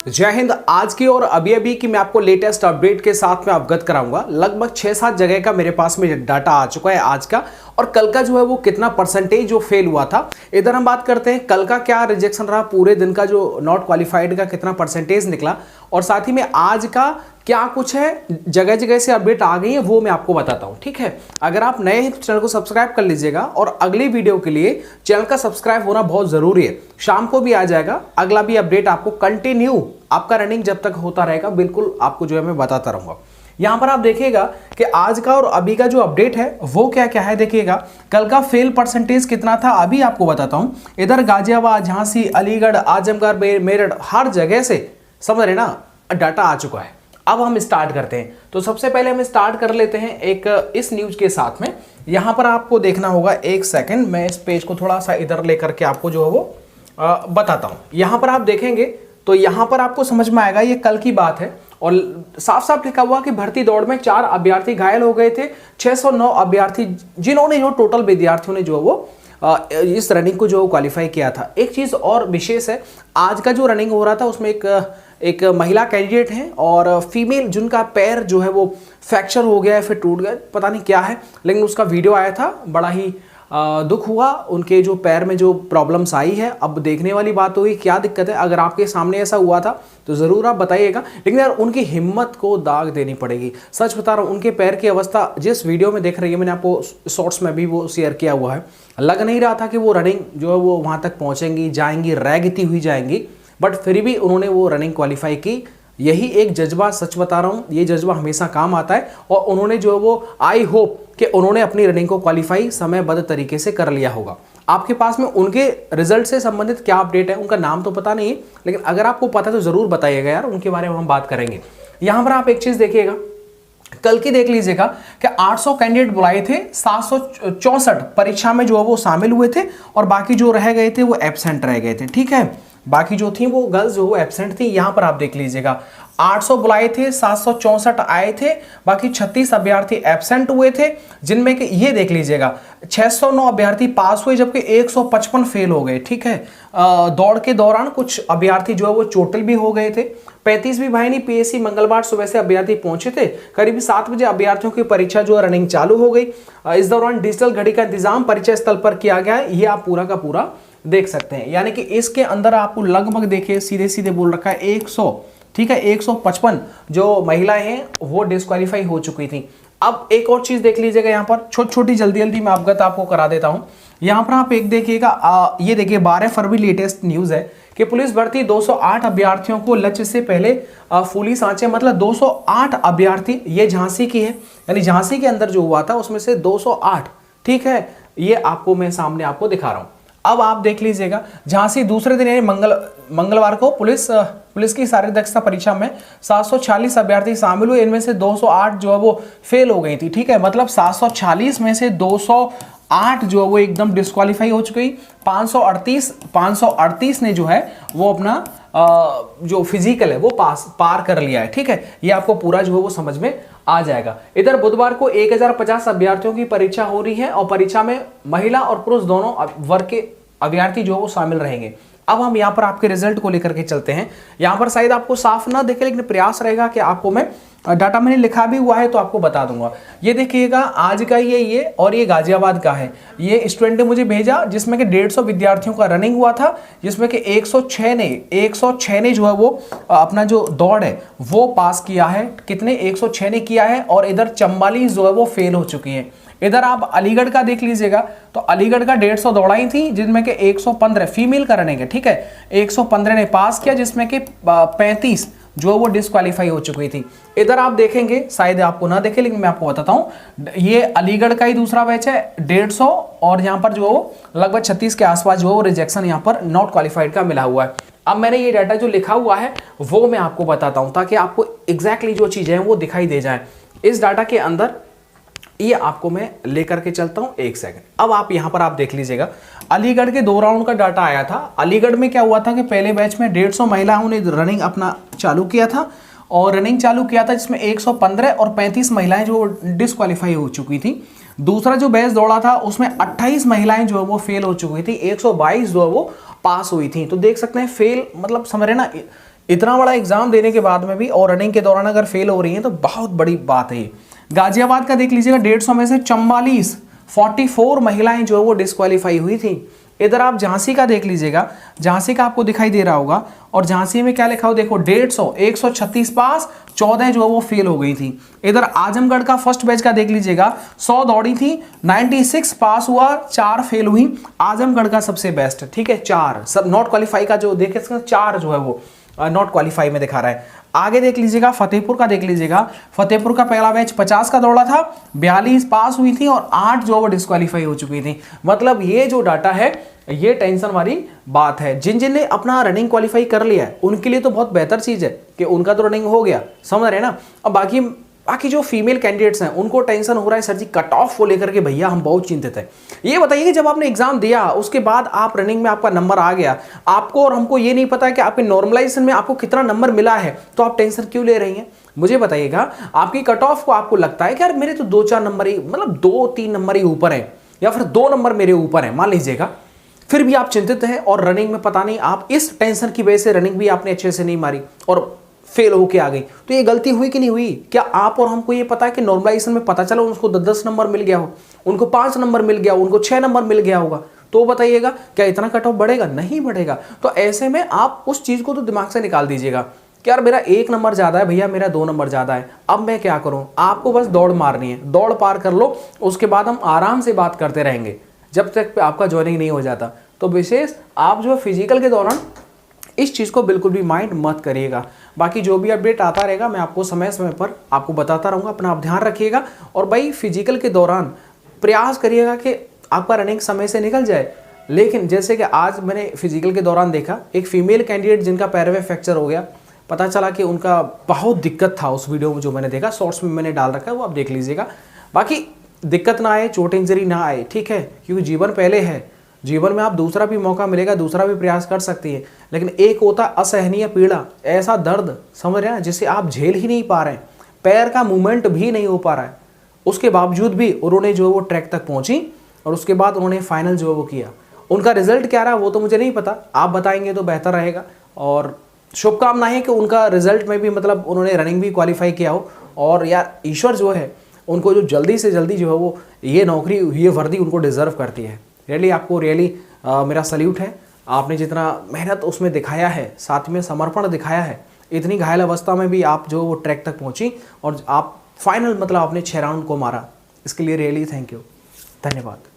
जय हिंद। आज की और अभी अभी की मैं आपको लेटेस्ट अपडेट के साथ में अवगत कराऊंगा। लगभग 6-7 जगह का मेरे पास में डाटा आ चुका है आज का, और कल का जो है वो कितना परसेंटेज जो फेल हुआ था। इधर हम बात करते हैं कल का क्या रिजेक्शन रहा, पूरे दिन का जो नॉट क्वालिफाइड का कितना परसेंटेज निकला, और साथ ही में आज का क्या कुछ है, जगह जगह से अपडेट आ गई है वो मैं आपको बताता हूं। ठीक है, अगर आप नए हैं तो चैनल को सब्सक्राइब कर लीजिएगा, और अगली वीडियो के लिए चैनल का सब्सक्राइब होना बहुत जरूरी है। शाम को भी आ जाएगा अगला भी अपडेट, आपको कंटिन्यू आपका रनिंग जब तक होता रहेगा बिल्कुल आपको जो है मैं बताता रहूंगा। यहां पर आप देखिएगा कि आज का और अभी का जो अपडेट है वो क्या क्या है। देखिएगा कल का फेल परसेंटेज कितना था अभी आपको बताता हूं। इधर गाजियाबाद, झांसी, अलीगढ़, आजमगढ़, मेरठ, हर जगह से समझ रहे ना डाटा आ चुका है। अब हम स्टार्ट करते हैं, तो सबसे पहले हम स्टार्ट कर लेते हैं एक इस न्यूज के साथ में। यहां पर आपको देखना होगा, एक सेकंड मैं इस पेज को थोड़ा सा इधर लेकर के आपको जो है वो बताता हूं। यहां पर आप देखेंगे तो यहां पर आपको समझ में आएगा, ये कल की बात है और साफ साफ लिखा हुआ कि भर्ती दौड़ में 4 अभ्यर्थी घायल हो गए थे। 609 अभ्यर्थी जिन्होंने जो टोटल विद्यार्थियों ने जो है वो इस रनिंग को जो क्वालिफाई किया था। एक चीज और विशेष है, आज का जो रनिंग हो रहा था उसमें एक महिला कैंडिडेट हैं और फीमेल जिनका पैर जो है वो फ्रैक्चर हो गया है, फिर टूट गया, पता नहीं क्या है, लेकिन उसका वीडियो आया था, बड़ा ही दुख हुआ। उनके जो पैर में जो प्रॉब्लम्स आई है, अब देखने वाली बात होगी क्या दिक्कत है। अगर आपके सामने ऐसा हुआ था तो ज़रूर आप बताइएगा, लेकिन यार उनकी हिम्मत को दाग देनी पड़ेगी। सच बता रहा हूँ, उनके पैर की अवस्था जिस वीडियो में देख रही है, मैंने आपको शॉर्ट्स में भी वो शेयर किया हुआ है, लग नहीं रहा था कि वो रनिंग जो है वो वहाँ तक पहुँचेंगी, जाएंगी, रैगती हुई जाएंगी, बट फिर भी उन्होंने वो रनिंग क्वालिफाई की। यही एक जज्बा, सच बता रहा हूँ, ये जज्बा हमेशा काम आता है, और उन्होंने जो है वो आई होप कि उन्होंने अपनी रनिंग को क्वालिफाई समयबद्ध तरीके से कर लिया होगा। आपके पास में उनके रिजल्ट से संबंधित क्या अपडेट है, उनका नाम तो पता नहीं है, लेकिन अगर आपको पता है तो जरूर बताइएगा यार, उनके बारे में हम बात करेंगे। यहां पर आप एक चीज देखिएगा, कल की देख लीजिएगा कि 800 कैंडिडेट बुलाए थे, 764 परीक्षा में जो है वो शामिल हुए थे, और बाकी जो रह गए थे वो एब्सेंट रह गए थे। ठीक है, बाकी जो थी वो गर्ल्स जो वो एब्सेंट थी। यहां पर आप देख लीजिएगा 800 बुलाए थे, 764 आए थे, बाकी 36 अभ्यर्थी एब्सेंट हुए थे, जिनमें कि ये देख लीजिएगा 609 अभ्यर्थी पास हुए, जबकि 155 फेल हो गए। ठीक है, दौड़ के दौरान कुछ अभ्यर्थी जो है वो चोटिल भी हो गए थे। 35वीं वाहिनी पीएससी मंगलवार सुबह से अभ्यर्थी पहुंचे थे। करीब 7 बजे अभ्यर्थियों की परीक्षा जो है रनिंग चालू हो गई। इस दौरान डिजिटल घड़ी का इंतजाम परीक्षा स्थल पर किया गया है, ये आप पूरा का पूरा देख सकते हैं। यानी कि इसके अंदर आपको लगभग देखिए सीधे सीधे बोल रखा है 100, ठीक है, 155 जो महिलाएं हैं वो डिस्क्वालीफाई हो चुकी थी। अब एक और चीज देख लीजिएगा, यहाँ पर छोटी छोटी जल्दी जल्दी मैं अवगत आपको करा देता हूं। यहाँ पर आप एक देखिएगा, ये देखिए 12 फरवरी लेटेस्ट न्यूज है कि पुलिस भर्ती 208 अभ्यर्थियों को लक्ष्य से पहले फूली सांचे, मतलब 208 अभ्यर्थी, ये झांसी की है, यानी झांसी के अंदर जो हुआ था उसमें से 208। ठीक है, ये आपको मैं सामने आपको दिखा रहा हूं। अब आप देख लीजिएगा झांसी दूसरे दिन यानी मंगलवार को पुलिस की शारीरिक दक्षता परीक्षा में 746 अभ्यर्थी शामिल हुए, इनमें से 208 जो है वो फेल हो गई थी। ठीक है, मतलब 746 में से 208 जो है वो एकदम डिस्क्वालीफाई हो चुकी। 538 ने जो है वो अपना जो फिजिकल है वो पार कर लिया है। ठीक है, ये आपको पूरा जो है वो समझ में आ जाएगा। इधर बुधवार को 1050 अभ्यर्थियों की परीक्षा हो रही है, और परीक्षा में महिला और पुरुष दोनों वर्ग के अभ्यर्थी जो है वो शामिल रहेंगे। अब हम यहाँ पर आपके रिजल्ट को लेकर के चलते हैं। यहाँ पर शायद आपको साफ ना दिखे, लेकिन प्रयास रहेगा कि आपको मैं डाटा मैंने लिखा भी हुआ है तो आपको बता दूंगा। ये देखिएगा आज का ये और ये गाजियाबाद का है। ये स्टूडेंट ने मुझे भेजा जिसमें कि 150 विद्यार्थियों का रनिंग हुआ था, जिसमें कि 106 ने जो है वो अपना जो दौड़ है वो पास किया है। कितने? 106 ने किया है, और इधर 44 जो है वो फेल हो चुकी है। इधर आप अलीगढ़ का देख लीजिएगा तो अलीगढ़ का 150 दौड़ाई थी, जिनमें कि 115 फीमेल का रनिंग है। ठीक है, 115 ने पास किया, जिसमें कि 35 जो वो डिस्क्वालीफाई हो चुकी थी। इधर आप देखेंगे, शायद आपको ना देखे लेकिन मैं आपको बताता हूं, ये अलीगढ़ का ही दूसरा बैच है 150, और यहाँ पर जो लगभग 36 के आसपास जो रिजेक्शन यहाँ पर नॉट क्वालिफाइड का मिला हुआ है। अब मैंने ये डाटा जो लिखा हुआ है वो मैं आपको बताता हूं, ताकि आपको एग्जैक्टली जो चीजें हैं वो दिखाई दे जाए। इस डाटा के अंदर ये आपको मैं लेकर के चलता हूं, एक सेकंड। अब आप यहां पर आप देख लीजिएगा, अलीगढ़ के 2 राउंड का डाटा आया था। अलीगढ़ में क्या हुआ था कि पहले बैच में 150 महिलाओं ने रनिंग अपना चालू किया था, और रनिंग चालू किया था जिसमें 115 और 35 महिलाएं जो डिस्क्वालीफाई हो चुकी थी। दूसरा जो बैच दौड़ा था उसमें 28 महिलाएं जो है वो फेल हो चुकी थी, 122 जो है वो पास हुई थी। तो देख सकते हैं फेल, मतलब समझ रहे ना इतना बड़ा एग्जाम देने के बाद में भी और रनिंग के दौरान अगर फेल हो रही है तो बहुत बड़ी बात है ये। गाजियाबाद का देख लीजिएगा 150 में से 44 महिलाएं जो है वो डिस्क्वालीफाई हुई थी। इधर आप झांसी का देख लीजिएगा, झांसी का आपको दिखाई दे रहा होगा, और झांसी में क्या लिखा हो देखो 136 पास, 14 जो है वो फेल हो गई थी। इधर आजमगढ़ का फर्स्ट बैच का देख लीजिएगा, 100 दौड़ी थी, 96 पास हुआ, 4 फेल हुई। आजमगढ़ का सबसे बेस्ट, ठीक है, 4 सब नॉट क्वालिफाई का जो देखे 4 जो है वो नॉट क्वालिफाई में दिखा रहा है। आगे देख लीजिएगा फतेहपुर का देख लीजिएगा, फतेहपुर का पहला बैच 50 का दौड़ा था, 42 पास हुई थी और 8 जो वो डिस्क्वालीफाई हो चुकी थी। मतलब ये जो डाटा है ये टेंशन वाली बात है। जिन ने अपना रनिंग क्वालिफाई कर लिया है उनके लिए तो बहुत बेहतर चीज है कि उनका तो रनिंग हो गया, समझ रहे ना। अब बाकी जो फीमेल कैंडिडेट्स हैं उनको टेंशन हो रहा है सर जी कट ऑफ को लेकर के, भैया हम बहुत चिंतित हैं। ये बताइए कि जब आपने एग्जाम दिया उसके बाद आप रनिंग में आपका नंबर आ गया, आपको और हमको ये नहीं पता कि आपके नॉर्मलाइजेशन में आपको कितना नंबर मिला है, तो आप टेंशन क्यों ले रही हैं? मुझे बताइएगा, आपकी कट ऑफ को आपको लगता है कि यार मेरे तो 2-4 नंबर ही, मतलब 2-3 नंबर ही ऊपर है, या फिर 2 नंबर मेरे ऊपर है मान लीजिएगा, फिर भी आप चिंतित हैं और रनिंग में पता नहीं आप इस टेंशन की वजह से रनिंग भी आपने अच्छे से नहीं मारी और फेल होके आ गई, तो ये गलती हुई कि नहीं हुई? क्या आप और हमको ये पता है कि नॉर्मलाइजेशन में पता चला उनको 10-10 नंबर मिल गया हो, उनको 5 नंबर मिल गया, उनको 6 नंबर मिल गया होगा, तो बताइएगा क्या इतना कट ऑफ बढ़ेगा? नहीं बढ़ेगा। तो ऐसे में आप उस चीज को तो दिमाग से निकाल दीजिएगा कि यार मेरा 1 नंबर ज्यादा है, भैया मेरा 2 नंबर ज्यादा है, अब मैं क्या करूं? आपको बस दौड़ मारनी है, दौड़ पार कर लो, उसके बाद हम आराम से बात करते रहेंगे जब तक आपका ज्वाइनिंग नहीं हो जाता। तो विशेष आप जो फिजिकल के दौरान इस चीज़ को बिल्कुल भी माइंड मत करिएगा। बाकी जो भी अपडेट आता रहेगा मैं आपको समय समय पर आपको बताता रहूँगा। अपना आप ध्यान रखिएगा और भाई फिजिकल के दौरान प्रयास करिएगा कि आपका रनिंग समय से निकल जाए। लेकिन जैसे कि आज मैंने फिजिकल के दौरान देखा एक फीमेल कैंडिडेट जिनका पैर में फ्रैक्चर हो गया, पता चला कि उनका बहुत दिक्कत था। उस वीडियो में जो मैंने देखा, शॉर्ट्स में मैंने डाल रखा है, वो आप देख लीजिएगा। बाकी दिक्कत ना आए, चोट इंजरी ना आए, ठीक है, क्योंकि जीवन पहले है। जीवन में आप दूसरा भी मौका मिलेगा, दूसरा भी प्रयास कर सकती है, लेकिन एक होता असहनीय पीड़ा, ऐसा दर्द, समझ रहे हैं, जिसे आप झेल ही नहीं पा रहे हैं, पैर का मूवमेंट भी नहीं हो पा रहा है, उसके बावजूद भी उन्होंने जो है वो ट्रैक तक पहुंची और उसके बाद उन्होंने फाइनल जो है वो किया। उनका रिजल्ट क्या रहा वो तो मुझे नहीं पता, आप बताएंगे तो बेहतर रहेगा। और शुभकामनाएं है कि उनका रिजल्ट में भी मतलब उन्होंने रनिंग भी क्वालिफाई किया हो, और यार ईश्वर जो है उनको जो जल्दी से जल्दी जो है वो ये नौकरी, ये वर्दी उनको डिजर्व करती है। रियली आपको मेरा सल्यूट है। आपने जितना मेहनत उसमें दिखाया है, साथ में समर्पण दिखाया है, इतनी घायल अवस्था में भी आप जो वो ट्रैक तक पहुंची और आप फाइनल मतलब आपने 6 राउंड को मारा, इसके लिए रियली थैंक यू, धन्यवाद।